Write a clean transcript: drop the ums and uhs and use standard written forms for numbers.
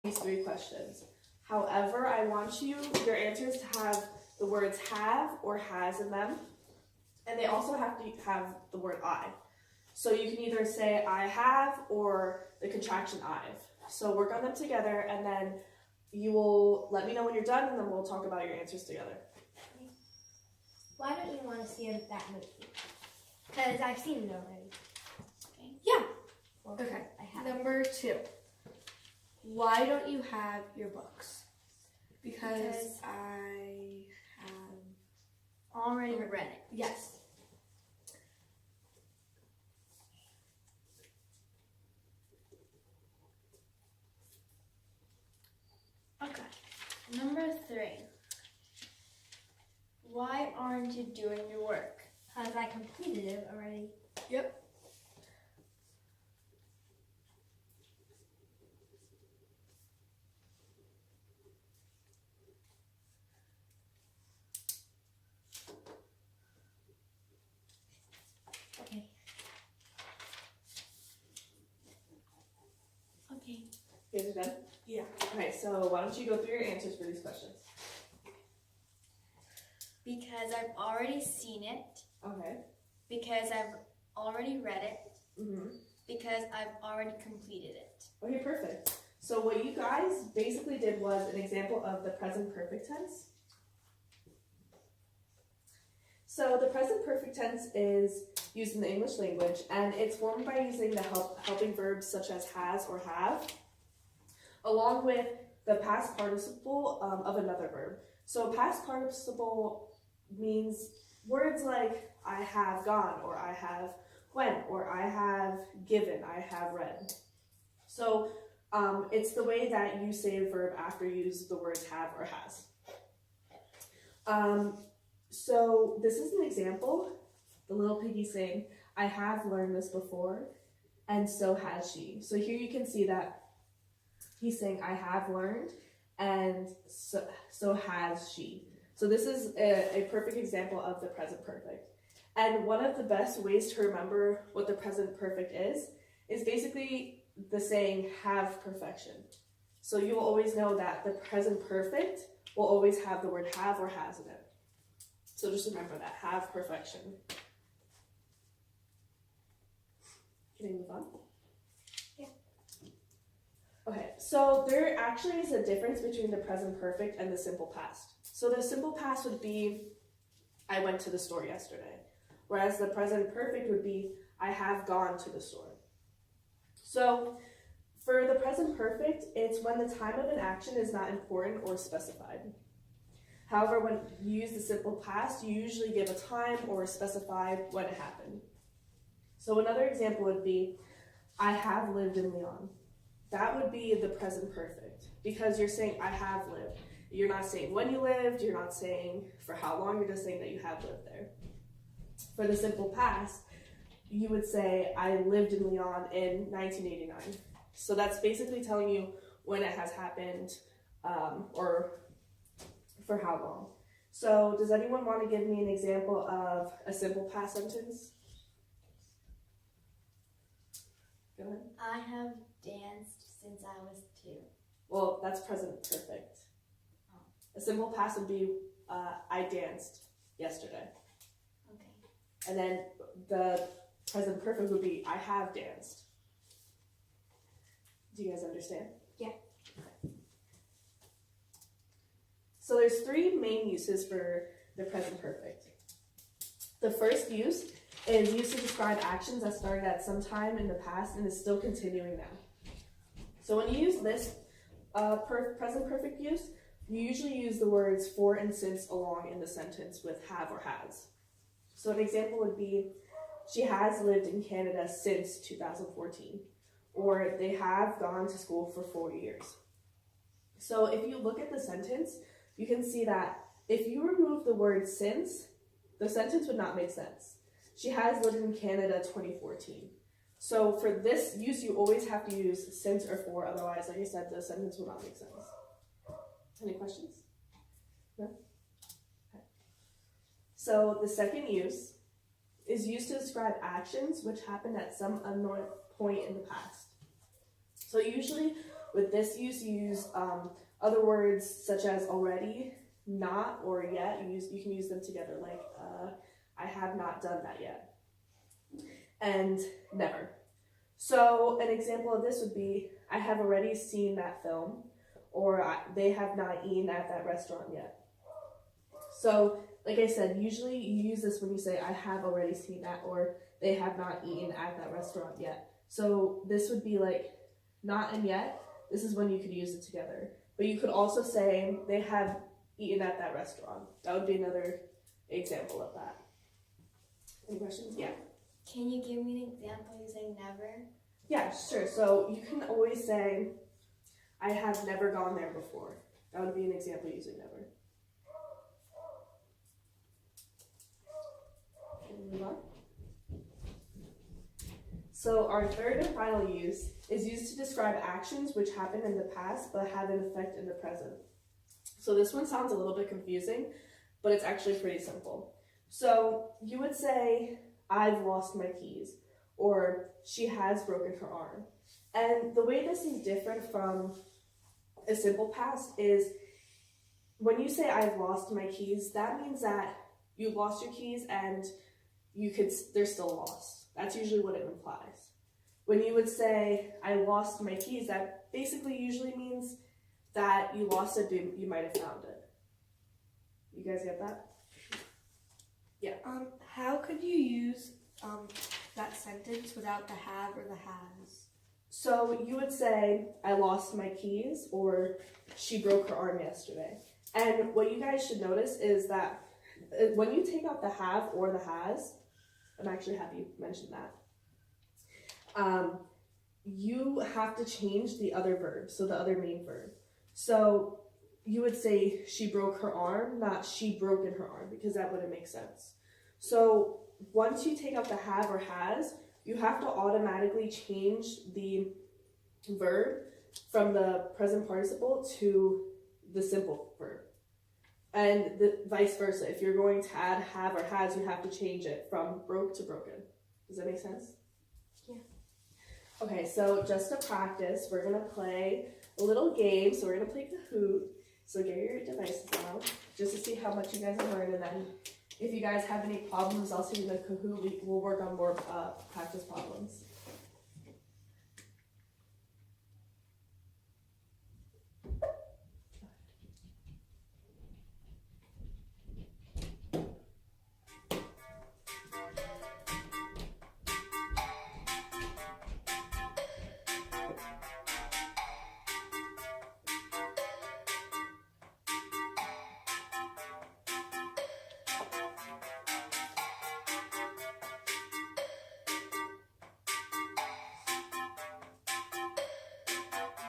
these 3 questions. However, I want your answers to have the words have or has in them, and they also have to have the word I. So you can either say I have or the contraction I've. So work on them together, and then you will let me know when you're done, and then we'll talk about your answers together. Why don't you want to see that movie? Because I've seen it already. Okay. Yeah. Okay. I have. Number 2. Why don't you have your books? Because I have Already read it. yes. Okay. Number 3. Why aren't you doing your work? Because I completed it already. Yep. Okay. Okay. You guys are done? Yeah. Okay, so why don't you go through your answers for these questions? Because I've already seen it. Okay. Because I've already read it. Mm-hmm. Because I've already completed it. Okay, perfect. So what you guys basically did was an example of the present perfect tense. So the present perfect tense is used in the English language, and it's formed by using the helping verbs such as has or have, along with the past participle of another verb. So past participle means words like I have gone, or I have went, or I have given, I have read. So it's the way that you say a verb after you use the words have or has. So this is an example. The little piggy saying, I have learned this before, and so has she. So here you can see that he's saying, I have learned, and so has she. So this is a perfect example of the present perfect. And one of the best ways to remember what the present perfect is basically the saying have perfection. So you will always know that the present perfect will always have the word have or has in it. So just remember that, have perfection. Can I move on? Yeah. Okay, so there actually is a difference between the present perfect and the simple past. So the simple past would be, I went to the store yesterday. Whereas the present perfect would be, I have gone to the store. So for the present perfect, it's when the time of an action is not important or specified. However, when you use the simple past, you usually give a time or specify when it happened. So another example would be, I have lived in Leon. That would be the present perfect because you're saying I have lived. You're not saying when you lived, you're not saying for how long, you're just saying that you have lived there. For the simple past, you would say I lived in Leon in 1989. So that's basically telling you when it has happened or for how long. So does anyone want to give me an example of a simple past sentence? Go ahead. I have danced since I was 2. Well, that's present perfect. A simple past would be I danced yesterday. Okay. And then the present perfect would be I have danced. Do you guys understand? Yeah. Okay. So there's 3 main uses for the present perfect. The first use is used to describe actions that started at some time in the past and is still continuing now. So when you use this present perfect use, you usually use the words for and since along in the sentence with have or has. So an example would be, she has lived in Canada since 2014, or they have gone to school for 4 years. So if you look at the sentence, you can see that if you remove the word since, the sentence would not make sense. She has lived in Canada 2014. So for this use, you always have to use since or for, otherwise, like I said, the sentence will not make sense. Any questions? No? Okay. So the second use is used to describe actions which happened at some unknown point in the past. So usually With this use, you use other words such as already, not, or yet. You can use them together, like I have not done that yet, and never. So an example of this would be I have already seen that film, or they have not eaten at that restaurant yet. So like I said, usually you use this when you say I have already seen that, or they have not eaten at that restaurant yet. So this would be like not and yet. This is when you could use it together. But you could also say they have eaten at that restaurant. That would be another example of that. Any questions? Yeah. Can you give me an example using never? Yeah, sure. So you can always say, I have never gone there before. That would be an example using never. Can we move on? So our third and final use is used to describe actions which happened in the past but had an effect in the present. So this one sounds a little bit confusing, but it's actually pretty simple. So you would say, I've lost my keys, or she has broken her arm. And the way this is different from a simple past is when you say I've lost my keys, that means that you lost your keys and they're still lost. That's usually what it implies. When you would say I lost my keys, that basically usually means that you lost it, but you might have found it. You guys get that? Yeah. How could you use that sentence without the have or the has? So you would say, I lost my keys, or she broke her arm yesterday. And what you guys should notice is that when you take out the have or the has, I'm actually happy you mentioned that, you have to change the other verb, so the other main verb. So you would say she broke her arm, not she broken her arm, because that wouldn't make sense. So once you take out the have or has, you have to automatically change the verb from the present participle to the simple verb. And vice versa. If you're going to add have or has, you have to change it from broke to broken. Does that make sense? Yeah. Okay, so just to practice, we're going to play a little game. So we're going to play Kahoot. So get your devices out just to see how much you guys have learned. And then if you guys have any problems, I'll see you in the Kahoot. We'll work on more practice problems.